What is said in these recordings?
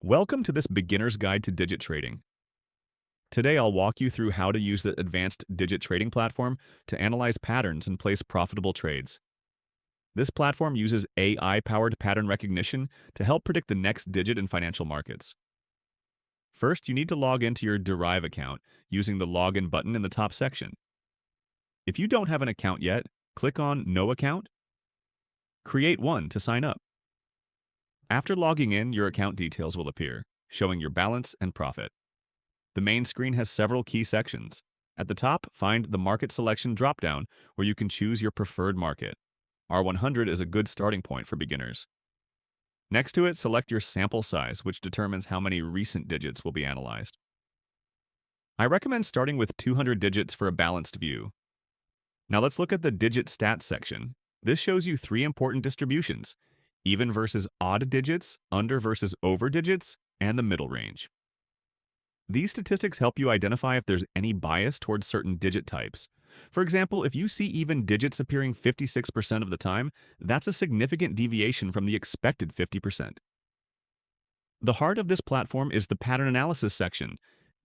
Welcome to this beginner's guide to digit trading. Today I'll walk you through how to use the advanced digit trading platform to analyze patterns and place profitable trades. This platform uses AI-powered pattern recognition to help predict the next digit in financial markets. First, you need to log into your Deriv account using the Login button in the top section. If you don't have an account yet, click on No Account, Create One to sign up. After logging in, your account details will appear, showing your balance and profit. The main screen has several key sections. At the top, find the Market Selection dropdown where you can choose your preferred market. R100 is a good starting point for beginners. Next to it, select your sample size, which determines how many recent digits will be analyzed. I recommend starting with 200 digits for a balanced view. Now let's look at the Digit Stats section. This shows you three important distributions: even versus odd digits, under versus over digits, and the middle range. These statistics help you identify if there's any bias towards certain digit types. For example, if you see even digits appearing 56% of the time, that's a significant deviation from the expected 50%. The heart of this platform is the pattern analysis section.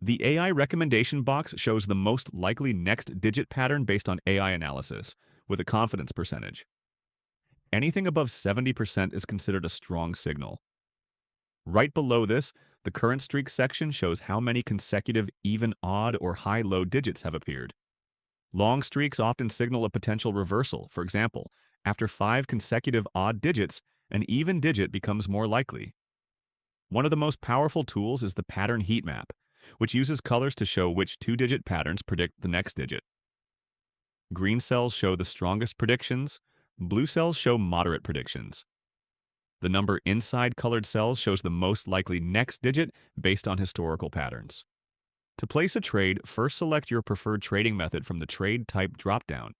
The AI recommendation box shows the most likely next digit pattern based on AI analysis, with a confidence percentage. Anything above 70% is considered a strong signal. Right below this, the current streak section shows how many consecutive even odd or high-low digits have appeared. Long streaks often signal a potential reversal. For example, after 5 consecutive odd digits, an even digit becomes more likely. One of the most powerful tools is the pattern heatmap, which uses colors to show which two-digit patterns predict the next digit. Green cells show the strongest predictions, blue cells show moderate predictions. The number inside colored cells shows the most likely next digit based on historical patterns. To place a trade, first select your preferred trading method from the Trade Type dropdown.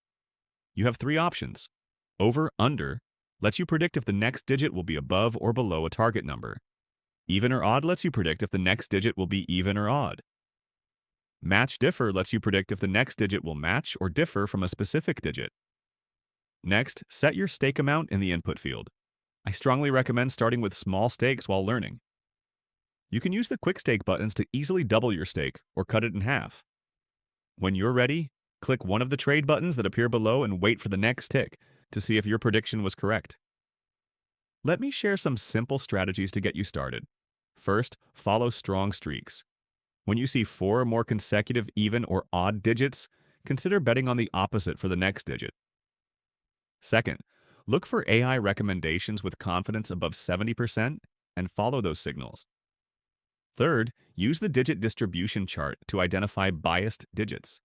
You have three options. Over/Under lets you predict if the next digit will be above or below a target number. Even or odd lets you predict if the next digit will be even or odd. Match/Differ lets you predict if the next digit will match or differ from a specific digit. Next, set your stake amount in the input field. I strongly recommend starting with small stakes while learning. You can use the quick stake buttons to easily double your stake or cut it in half. When you're ready, click one of the trade buttons that appear below and wait for the next tick to see if your prediction was correct. Let me share some simple strategies to get you started. First, follow strong streaks. When you see 4 or more consecutive even or odd digits, consider betting on the opposite for the next digit. Second, look for AI recommendations with confidence above 70% and follow those signals. Third, use the digit distribution chart to identify biased digits.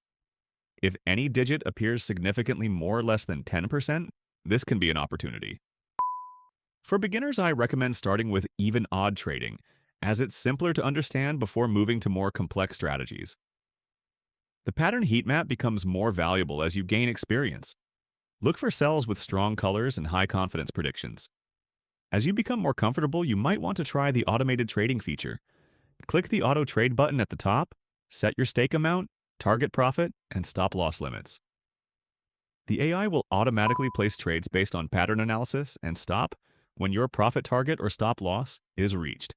If any digit appears significantly more or less than 10%, this can be an opportunity. For beginners, I recommend starting with even-odd trading, as it's simpler to understand before moving to more complex strategies. The pattern heatmap becomes more valuable as you gain experience. Look for cells with strong colors and high confidence predictions. As you become more comfortable, you might want to try the automated trading feature. Click the Auto Trade button at the top, set your stake amount, target profit, and stop loss limits. The AI will automatically place trades based on pattern analysis and stop when your profit target or stop loss is reached.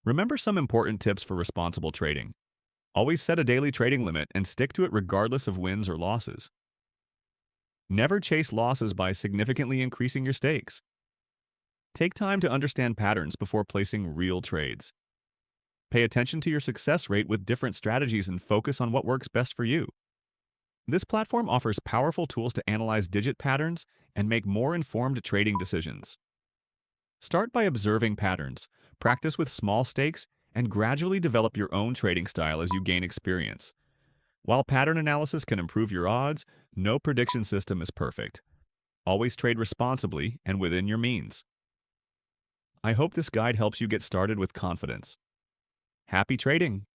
Remember some important tips for responsible trading. Always set a daily trading limit and stick to it regardless of wins or losses. Never chase losses by significantly increasing your stakes. Take time to understand patterns before placing real trades. Pay attention to your success rate with different strategies and focus on what works best for you. This platform offers powerful tools to analyze digit patterns and make more informed trading decisions. Start by observing patterns, practice with small stakes, and gradually develop your own trading style as you gain experience. While pattern analysis can improve your odds, no prediction system is perfect. Always trade responsibly and within your means. I hope this guide helps you get started with confidence. Happy trading!